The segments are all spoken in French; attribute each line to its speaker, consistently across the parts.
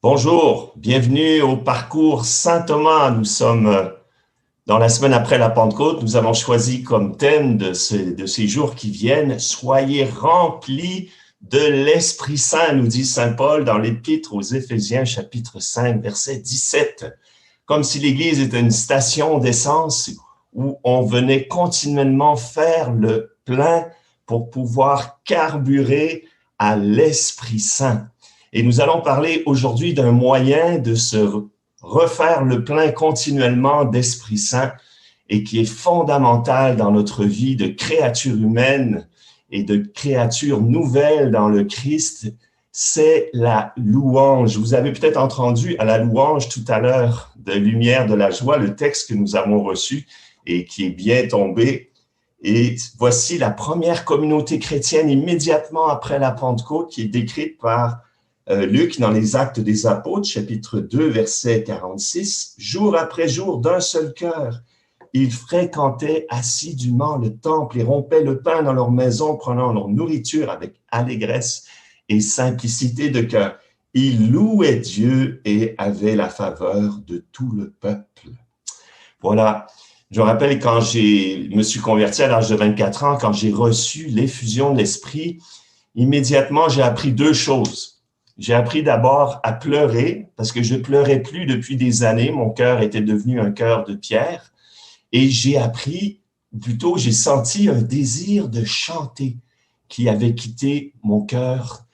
Speaker 1: Bonjour, bienvenue au parcours Saint-Thomas. Nous sommes dans la semaine après la Pentecôte. Nous avons choisi comme thème de ces jours qui viennent, soyez remplis de l'Esprit Saint, nous dit Saint Paul dans l'Épître aux Éphésiens, chapitre 5, verset 17. Comme si l'Église était une station d'essence où on venait continuellement faire le plein pour pouvoir carburer à l'Esprit Saint. Et nous allons parler aujourd'hui d'un moyen de se refaire le plein continuellement d'Esprit Saint et qui est fondamental dans notre vie de créature humaine et de créature nouvelle dans le Christ, c'est la louange. Vous avez peut-être entendu à la louange tout à l'heure de Lumière de la joie, le texte que nous avons reçu et qui est bien tombé. Et voici la première communauté chrétienne immédiatement après la Pentecôte qui est décrite par Luc dans les Actes des Apôtres, chapitre 2, verset 46. Jour après jour, d'un seul cœur, ils fréquentaient assidûment le temple et rompaient le pain dans leur maison, prenant leur nourriture avec allégresse et simplicité de cœur. Ils louaient Dieu et avaient la faveur de tout le peuple. Voilà. Je me rappelle quand je me suis converti à l'âge de 24 ans, quand j'ai reçu l'effusion de l'Esprit, immédiatement, j'ai appris deux choses. J'ai appris d'abord à pleurer parce que je pleurais plus depuis des années. Mon cœur était devenu un cœur de pierre. Et j'ai appris, plutôt, j'ai senti un désir de chanter qui avait quitté mon cœur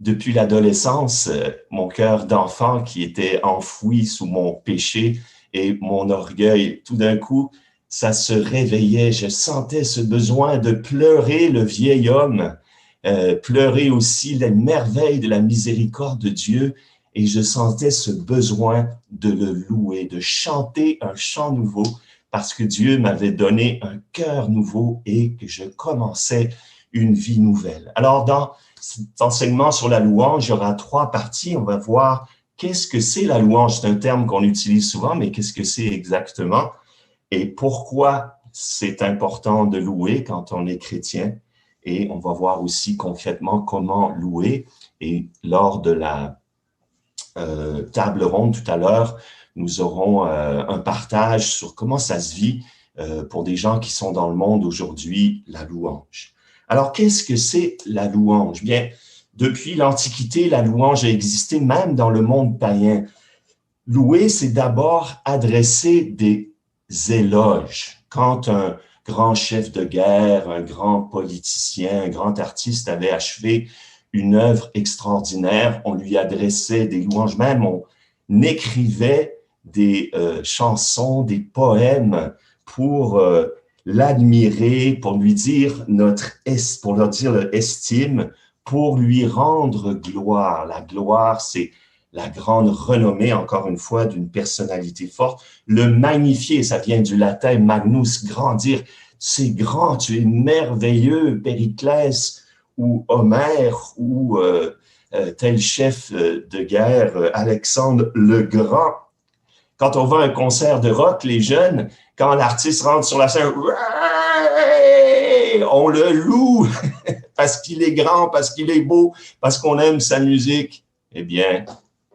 Speaker 1: depuis l'adolescence, mon cœur d'enfant qui était enfoui sous mon péché et mon orgueil. Tout d'un coup, ça se réveillait. Je sentais ce besoin de pleurer le vieil homme, pleurer aussi les merveilles de la miséricorde de Dieu, et je sentais ce besoin de le louer, de chanter un chant nouveau, parce que Dieu m'avait donné un cœur nouveau et que je commençais une vie nouvelle. Alors, dans cet enseignement sur la louange, il y aura trois parties. On va voir qu'est-ce que c'est la louange. C'est un terme qu'on utilise souvent, mais qu'est-ce que c'est exactement et pourquoi c'est important de louer quand on est chrétien. Et on va voir aussi concrètement comment louer. Et lors de la table ronde tout à l'heure, nous aurons un partage sur comment ça se vit pour des gens qui sont dans le monde aujourd'hui, la louange. Alors, qu'est-ce que c'est la louange? Bien, depuis l'Antiquité, la louange a existé même dans le monde païen. Louer, c'est d'abord adresser des éloges. Quand un grand chef de guerre, un grand politicien, un grand artiste avait achevé une œuvre extraordinaire, on lui adressait des louanges, même on écrivait des chansons, des poèmes pour l'admirer, pour lui dire pour leur dire leur estime, pour lui rendre gloire. La gloire, c'est la grande renommée, encore une fois, d'une personnalité forte. Le magnifier, ça vient du latin magnus, grandir. C'est grand, tu es merveilleux, Périclès ou Homère ou tel chef de guerre, Alexandre le Grand. Quand on va à un concert de rock, les jeunes, quand l'artiste rentre sur la scène, on le loue parce qu'il est grand, parce qu'il est beau, parce qu'on aime sa musique. Eh bien,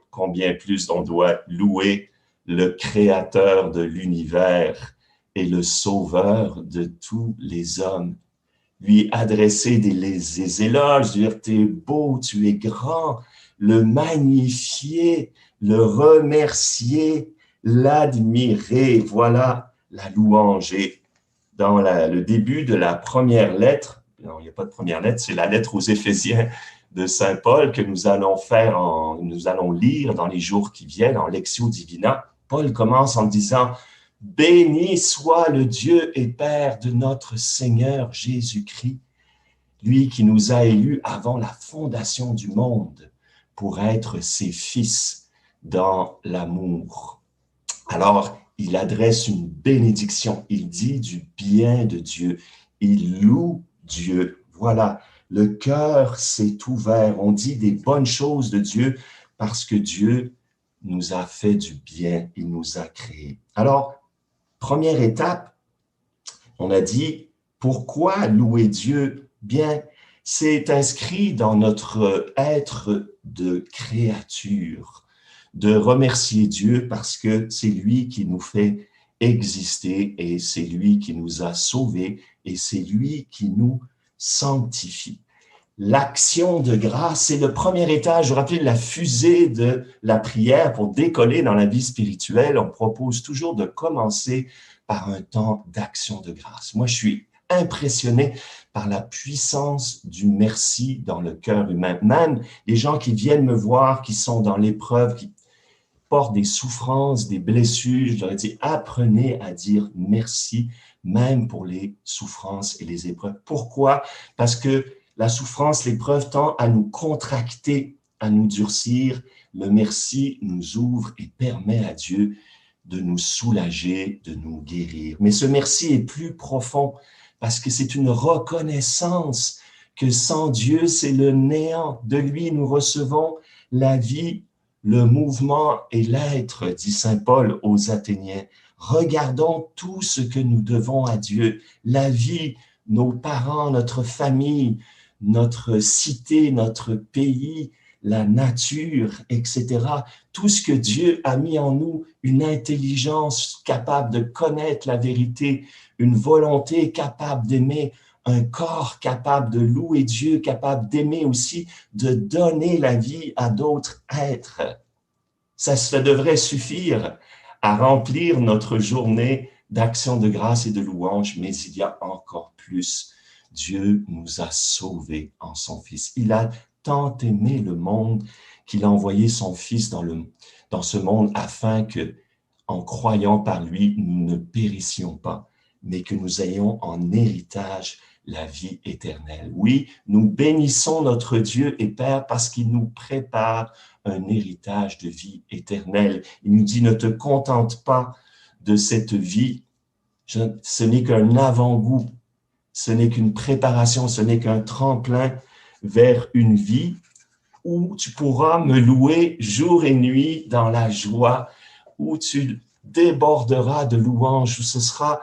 Speaker 1: combien plus on doit louer le créateur de l'univers et le sauveur de tous les hommes. Lui adresser des éloges, dire t'es beau, tu es grand, le magnifier, le remercier, l'admirer. Voilà la louange. Et dans le début de la première lettre, non, il n'y a pas de première lettre, c'est la lettre aux Éphésiens de Saint Paul que nous nous allons lire dans les jours qui viennent en Lectio Divina. Paul commence en disant « Béni soit le Dieu et Père de notre Seigneur Jésus-Christ, lui qui nous a élus avant la fondation du monde pour être ses fils dans l'amour. » Alors, il adresse une bénédiction, il dit du bien de Dieu, il loue Dieu. Voilà, le cœur s'est ouvert, on dit des bonnes choses de Dieu parce que Dieu nous a fait du bien, il nous a créés. Alors, première étape, on a dit, pourquoi louer Dieu? Bien, C'est inscrit dans notre être de créature, de remercier Dieu parce que c'est lui qui nous fait exister et c'est lui qui nous a sauvés et c'est lui qui nous sanctifie. L'action de grâce, c'est le premier étage. Vous vous rappelez la fusée de la prière pour décoller dans la vie spirituelle. On propose toujours de commencer par un temps d'action de grâce. Moi, je suis impressionné par la puissance du merci dans le cœur humain. Même les gens qui viennent me voir, qui sont dans l'épreuve, qui portent des souffrances, des blessures, je leur ai dit, apprenez à dire merci, même pour les souffrances et les épreuves. Pourquoi? Parce que la souffrance, l'épreuve tend à nous contracter, à nous durcir. Le merci nous ouvre et permet à Dieu de nous soulager, de nous guérir. Mais ce merci est plus profond parce que c'est une reconnaissance que sans Dieu, c'est le néant. De lui, nous recevons la vie, le mouvement et l'être, dit saint Paul aux Athéniens. Regardons tout ce que nous devons à Dieu, la vie, nos parents, notre famille, notre cité, notre pays, la nature, etc. Tout ce que Dieu a mis en nous, une intelligence capable de connaître la vérité, une volonté capable d'aimer, un corps capable de louer Dieu, capable d'aimer aussi, de donner la vie à d'autres êtres. Ça devrait suffire à remplir notre journée d'action de grâce et de louange, mais il y a encore plus. Dieu nous a sauvés en son Fils. Il a tant aimé le monde qu'il a envoyé son Fils dans ce monde afin que, en croyant par lui, nous ne périssions pas, mais que nous ayons en héritage la vie éternelle. Oui, nous bénissons notre Dieu et Père parce qu'il nous prépare un héritage de vie éternelle. Il nous dit, ne te contente pas de cette vie, ce n'est qu'un avant-goût, ce n'est qu'une préparation, ce n'est qu'un tremplin vers une vie où tu pourras me louer jour et nuit dans la joie, où tu déborderas de louanges, où ce sera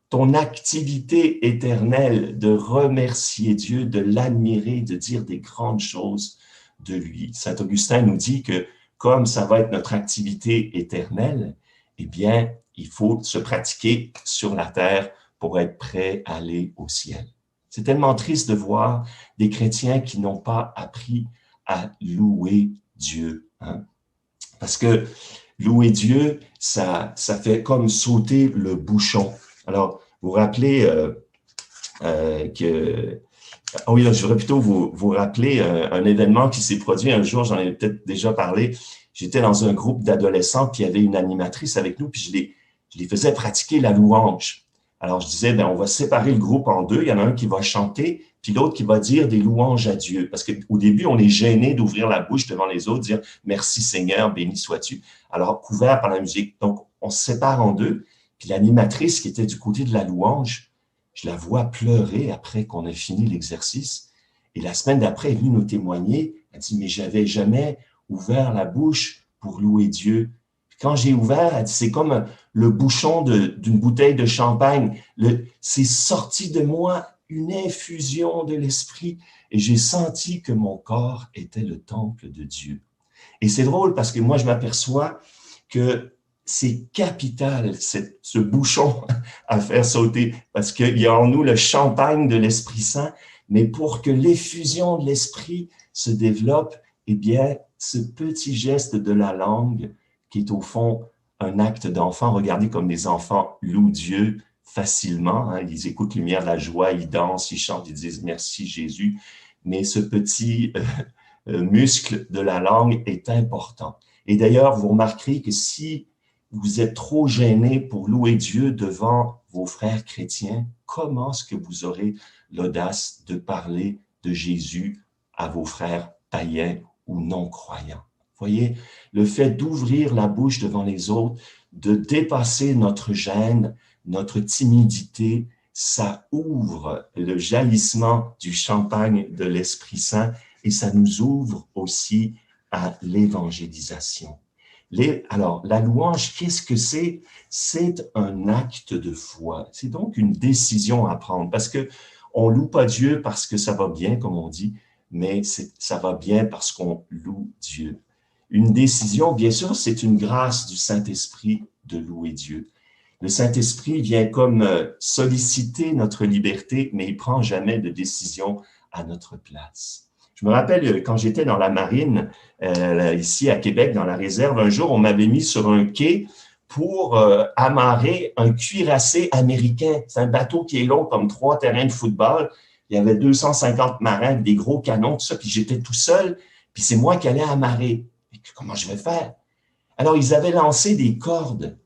Speaker 1: ton activité éternelle de remercier Dieu, de l'admirer, de dire des grandes choses de lui. Saint Augustin nous dit que comme ça va être notre activité éternelle, eh bien, il faut se pratiquer sur la terre pour être prêt à aller au ciel. C'est tellement triste de voir des chrétiens qui n'ont pas appris à louer Dieu. Hein? Parce que louer Dieu, ça fait comme sauter le bouchon. Alors, vous vous rappelez que... Oh oui, je voudrais plutôt vous rappeler un événement qui s'est produit un jour, j'en ai peut-être déjà parlé. J'étais dans un groupe d'adolescents, puis il y avait une animatrice avec nous, puis je les faisais pratiquer la louange. Alors, je disais, ben, on va séparer le groupe en deux. Il y en a un qui va chanter, puis l'autre qui va dire des louanges à Dieu. Parce qu'au début, on est gêné d'ouvrir la bouche devant les autres, dire « Merci Seigneur, béni sois-tu ». Alors, couvert par la musique. Donc, on se sépare en deux. Puis l'animatrice qui était du côté de la louange, je la vois pleurer après qu'on ait fini l'exercice. Et la semaine d'après, elle est venue nous témoigner. Elle dit « Mais j'avais jamais ouvert la bouche pour louer Dieu. » Quand j'ai ouvert, elle dit, c'est comme le bouchon d'une bouteille de champagne. C'est sorti de moi une infusion de l'esprit et j'ai senti que mon corps était le temple de Dieu. Et c'est drôle parce que moi, je m'aperçois que c'est capital, ce bouchon à faire sauter, parce qu'il y a en nous le champagne de l'Esprit Saint, mais pour que l'effusion de l'Esprit se développe, eh bien, ce petit geste de la langue, qui est au fond un acte d'enfant. Regardez comme les enfants louent Dieu facilement. Hein. Ils écoutent lumière, la joie, ils dansent, ils chantent, ils disent merci Jésus. Mais ce petit muscle de la langue est important. Et d'ailleurs, vous remarquerez que si vous êtes trop gêné pour louer Dieu devant vos frères chrétiens, comment est-ce que vous aurez l'audace de parler de Jésus à vos frères païens ou non-croyants? Voyez, le fait d'ouvrir la bouche devant les autres, de dépasser notre gêne, notre timidité, ça ouvre le jaillissement du champagne de l'Esprit Saint et ça nous ouvre aussi à l'évangélisation. Alors, la louange, qu'est-ce que c'est? C'est un acte de foi. C'est donc une décision à prendre parce que On loue pas Dieu parce que ça va bien, comme on dit, mais ça va bien parce qu'on loue Dieu. Une décision, bien sûr, c'est une grâce du Saint-Esprit de louer Dieu. Le Saint-Esprit vient comme solliciter notre liberté, mais il prend jamais de décision à notre place. Je me rappelle quand j'étais dans la marine, ici à Québec, dans la réserve, un jour, on m'avait mis sur un quai pour amarrer un cuirassé américain. C'est un bateau qui est long comme 3 terrains de football. Il y avait 250 marins avec des gros canons, tout ça, puis j'étais tout seul, puis c'est moi qui allais amarrer. Comment je vais faire? Alors, ils avaient lancé des cordes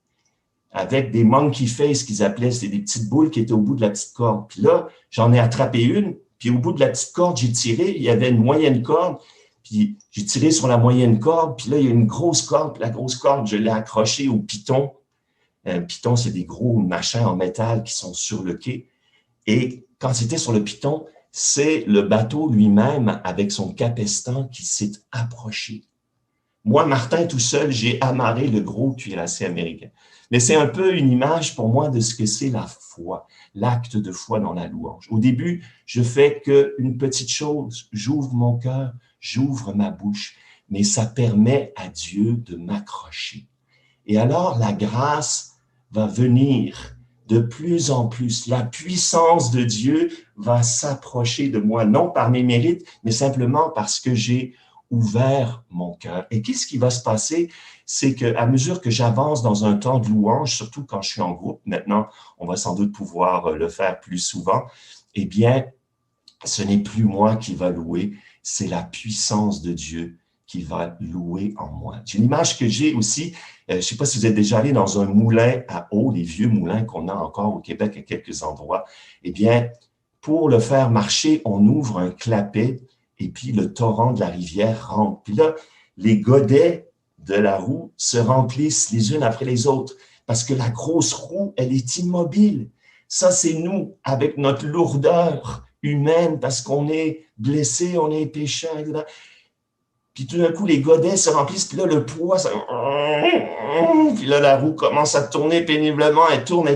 Speaker 1: avec des monkey face qu'ils appelaient, c'était des petites boules qui étaient au bout de la petite corde. Puis là, j'en ai attrapé une, puis au bout de la petite corde, j'ai tiré, il y avait une moyenne corde, puis j'ai tiré sur la moyenne corde, puis là, il y a une grosse corde, puis la grosse corde, je l'ai accrochée au piton. Un piton, c'est des gros machins en métal qui sont sur le quai. Et quand c'était sur le piton, c'est le bateau lui-même, avec son capestan, qui s'est approché. Moi, Martin, tout seul, j'ai amarré le gros cuirassé américain. Mais c'est un peu une image pour moi de ce que c'est la foi, l'acte de foi dans la louange. Au début, je fais qu'une petite chose, j'ouvre mon cœur, j'ouvre ma bouche, mais ça permet à Dieu de m'accrocher. Et alors, la grâce va venir de plus en plus. La puissance de Dieu va s'approcher de moi, non par mes mérites, mais simplement parce que j'ai ouvert mon cœur. Et qu'est-ce qui va se passer? C'est qu'à mesure que j'avance dans un temps de louange, surtout quand je suis en groupe, maintenant, on va sans doute pouvoir le faire plus souvent, eh bien, ce n'est plus moi qui va louer, c'est la puissance de Dieu qui va louer en moi. C'est une image que j'ai aussi, je ne sais pas si vous êtes déjà allé dans un moulin à eau, les vieux moulins qu'on a encore au Québec à quelques endroits. Eh bien, pour le faire marcher, on ouvre un clapet et puis le torrent de la rivière rentre. Puis là, les godets de la roue se remplissent les unes après les autres parce que la grosse roue, elle est immobile. Ça, c'est nous, avec notre lourdeur humaine, parce qu'on est blessé, on est pécheur, etc. Puis tout d'un coup, les godets se remplissent, puis là, le poids, ça... Puis là, la roue commence à tourner péniblement, elle tourne,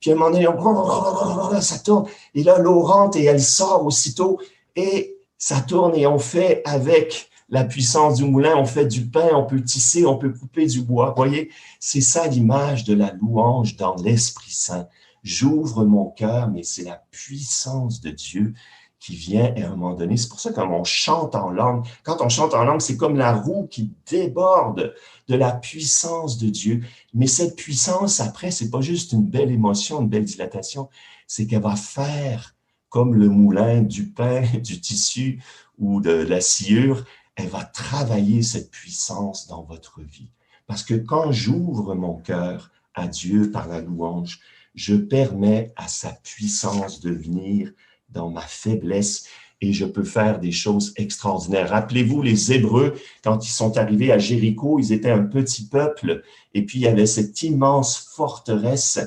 Speaker 1: puis à un moment donné, ça tourne, et là, l'eau rentre et elle sort aussitôt, et ça tourne et on fait avec la puissance du moulin, on fait du pain, on peut tisser, on peut couper du bois. Vous voyez, c'est ça l'image de la louange dans l'Esprit Saint. J'ouvre mon cœur, mais c'est la puissance de Dieu qui vient à un moment donné. C'est pour ça que quand on chante en langue, c'est comme la roue qui déborde de la puissance de Dieu. Mais cette puissance, après, c'est pas juste une belle émotion, une belle dilatation, c'est qu'elle va faire comme le moulin du pain, du tissu ou de la sciure, elle va travailler cette puissance dans votre vie. Parce que quand j'ouvre mon cœur à Dieu par la louange, je permets à sa puissance de venir dans ma faiblesse et je peux faire des choses extraordinaires. Rappelez-vous, les Hébreux, quand ils sont arrivés à Jéricho, ils étaient un petit peuple et puis il y avait cette immense forteresse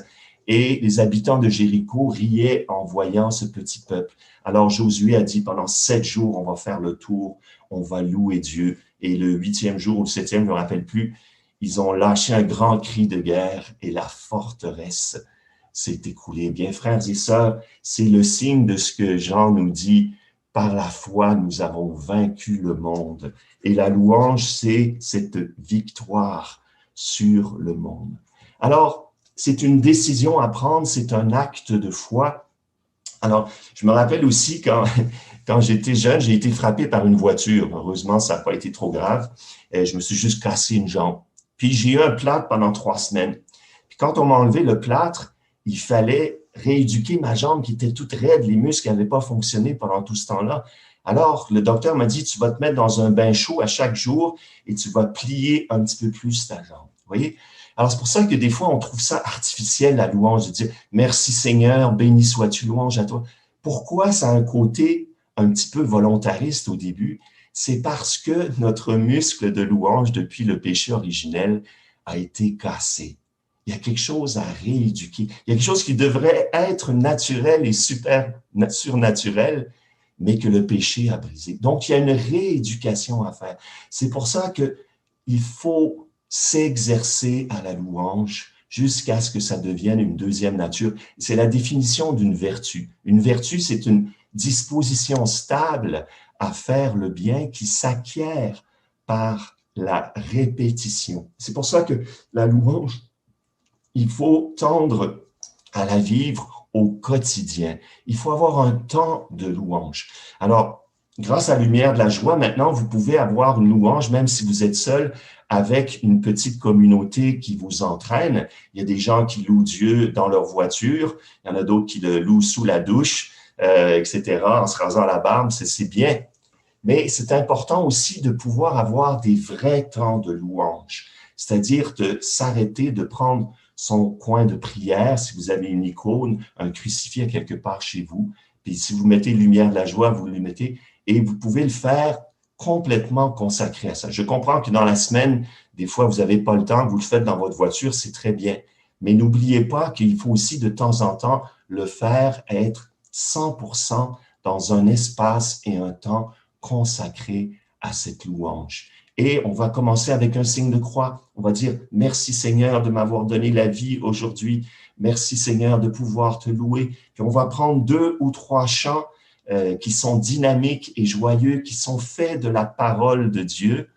Speaker 1: et les habitants de Jéricho riaient en voyant ce petit peuple. Alors Josué a dit, pendant 7 jours, on va faire le tour, on va louer Dieu. Et le 8e jour ou le 7e, je ne me rappelle plus, ils ont lâché un grand cri de guerre et la forteresse s'est écoulée. Bien, frères et sœurs, c'est le signe de ce que Jean nous dit, par la foi, nous avons vaincu le monde. Et la louange, c'est cette victoire sur le monde. Alors, c'est une décision à prendre, c'est un acte de foi. Alors, je me rappelle aussi quand j'étais jeune, j'ai été frappé par une voiture. Heureusement, ça n'a pas été trop grave. Je me suis juste cassé une jambe. Puis, j'ai eu un plâtre pendant 3 semaines. Puis, quand on m'a enlevé le plâtre, il fallait rééduquer ma jambe qui était toute raide, les muscles n'avaient pas fonctionné pendant tout ce temps-là. Alors, le docteur m'a dit, tu vas te mettre dans un bain chaud à chaque jour et tu vas plier un petit peu plus ta jambe. Vous voyez? Alors, c'est pour ça que des fois, on trouve ça artificiel, la louange, de dire « Merci Seigneur, béni sois-tu, louange à toi ». Pourquoi ça a un côté un petit peu volontariste au début? C'est parce que notre muscle de louange, depuis le péché originel, a été cassé. Il y a quelque chose à rééduquer. Il y a quelque chose qui devrait être naturel et surnaturel, mais que le péché a brisé. Donc, il y a une rééducation à faire. C'est pour ça qu'il faut s'exercer à la louange jusqu'à ce que ça devienne une deuxième nature. C'est la définition d'une vertu. Une vertu, c'est une disposition stable à faire le bien qui s'acquiert par la répétition. C'est pour ça que la louange, il faut tendre à la vivre au quotidien. Il faut avoir un temps de louange. Alors, grâce à la lumière de la joie, maintenant, vous pouvez avoir une louange, même si vous êtes seul, avec une petite communauté qui vous entraîne. Il y a des gens qui louent Dieu dans leur voiture, il y en a d'autres qui le louent sous la douche, etc., en se rasant la barbe, c'est bien. Mais c'est important aussi de pouvoir avoir des vrais temps de louange, c'est-à-dire de s'arrêter, de prendre son coin de prière, si vous avez une icône, un crucifix à quelque part chez vous, puis si vous mettez lumière de la joie, vous le mettez, et vous pouvez le faire complètement consacré à ça. Je comprends que dans la semaine, des fois, vous n'avez pas le temps, vous le faites dans votre voiture, c'est très bien. Mais n'oubliez pas qu'il faut aussi de temps en temps le faire, être 100% dans un espace et un temps consacré à cette louange. Et on va commencer avec un signe de croix. On va dire, merci Seigneur de m'avoir donné la vie aujourd'hui. Merci Seigneur de pouvoir te louer. Puis on va prendre 2 ou 3 chants qui sont dynamiques et joyeux, qui sont faits de la parole de Dieu.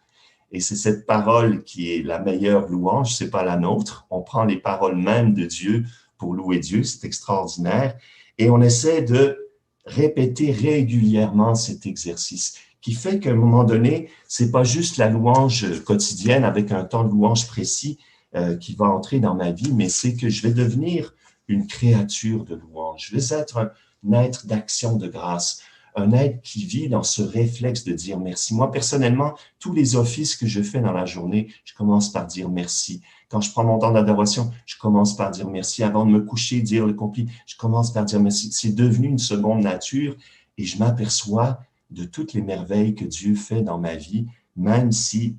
Speaker 1: Et c'est cette parole qui est la meilleure louange, c'est pas la nôtre. On prend les paroles mêmes de Dieu pour louer Dieu, c'est extraordinaire. Et on essaie de répéter régulièrement cet exercice, qui fait qu'à un moment donné, c'est pas juste la louange quotidienne avec un temps de louange précis qui va entrer dans ma vie, mais c'est que je vais devenir une créature de louange. Je vais être un être d'action de grâce, un être qui vit dans ce réflexe de dire merci. Moi, personnellement, tous les offices que je fais dans la journée, je commence par dire merci. Quand je prends mon temps d'adoration, je commence par dire merci. Avant de me coucher, dire le compli, je commence par dire merci. C'est devenu une seconde nature et je m'aperçois de toutes les merveilles que Dieu fait dans ma vie, même si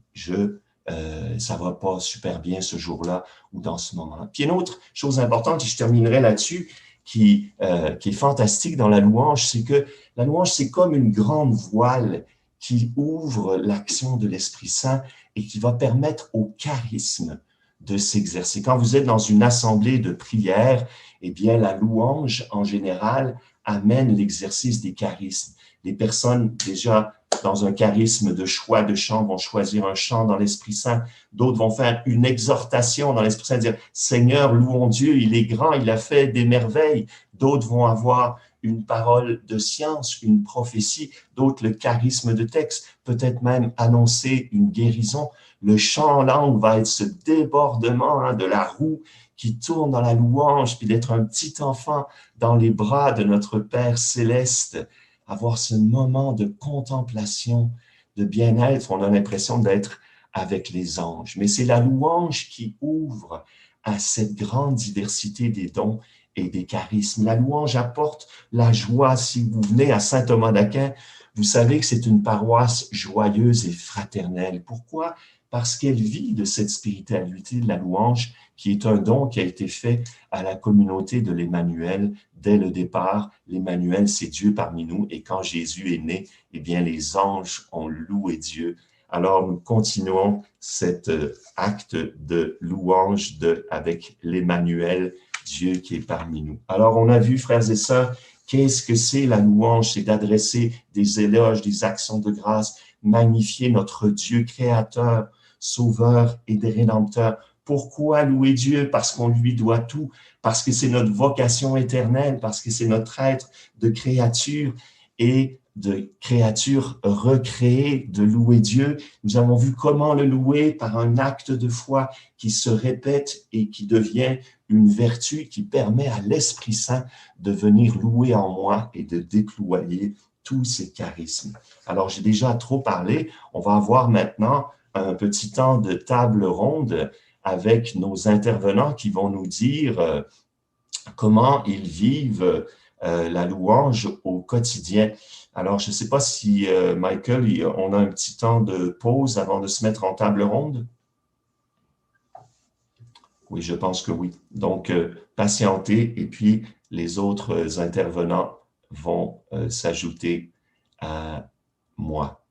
Speaker 1: ça va pas super bien ce jour-là ou dans ce moment-là. Puis une autre chose importante, et je terminerai là-dessus, qui est fantastique dans la louange, c'est que la louange, c'est comme une grande voile qui ouvre l'action de l'Esprit Saint et qui va permettre au charisme de s'exercer. Quand vous êtes dans une assemblée de prière, eh bien, la louange, en général, amène l'exercice des charismes. Les personnes, déjà, dans un charisme de choix de chant, vont choisir un chant dans l'Esprit Saint. D'autres vont faire une exhortation dans l'Esprit Saint, dire « Seigneur, louons Dieu, il est grand, il a fait des merveilles. » D'autres vont avoir une parole de science, une prophétie, d'autres le charisme de texte, peut-être même annoncer une guérison. Le chant en langue va être ce débordement de la roue qui tourne dans la louange, puis d'être un petit enfant dans les bras de notre Père céleste, avoir ce moment de contemplation, de bien-être. On a l'impression d'être avec les anges. Mais c'est la louange qui ouvre à cette grande diversité des dons et des charismes. La louange apporte la joie. Si vous venez à Saint-Thomas d'Aquin, vous savez que c'est une paroisse joyeuse et fraternelle. Pourquoi? Parce qu'elle vit de cette spiritualité de la louange, qui est un don qui a été fait à la communauté de l'Emmanuel dès le départ. L'Emmanuel, c'est Dieu parmi nous, et quand Jésus est né, eh bien, les anges ont loué Dieu. Alors, nous continuons cet acte de louange avec l'Emmanuel, Dieu qui est parmi nous. Alors, on a vu, frères et sœurs, qu'est-ce que c'est la louange? C'est d'adresser des éloges, des actions de grâce, magnifier notre Dieu créateur, sauveur et rédempteur. Pourquoi louer Dieu? Parce qu'on lui doit tout, parce que c'est notre vocation éternelle, parce que c'est notre être de créature et de créature recréée, de louer Dieu. Nous avons vu comment le louer par un acte de foi qui se répète et qui devient une vertu qui permet à l'Esprit Saint de venir louer en moi et de déployer tous ses charismes. Alors, j'ai déjà trop parlé. On va avoir maintenant un petit temps de table ronde avec nos intervenants qui vont nous dire comment ils vivent la louange au quotidien. Alors, je ne sais pas si, Michael, on a un petit temps de pause avant de se mettre en table ronde. Oui, je pense que oui. Donc, patientez et puis les autres intervenants vont s'ajouter à moi.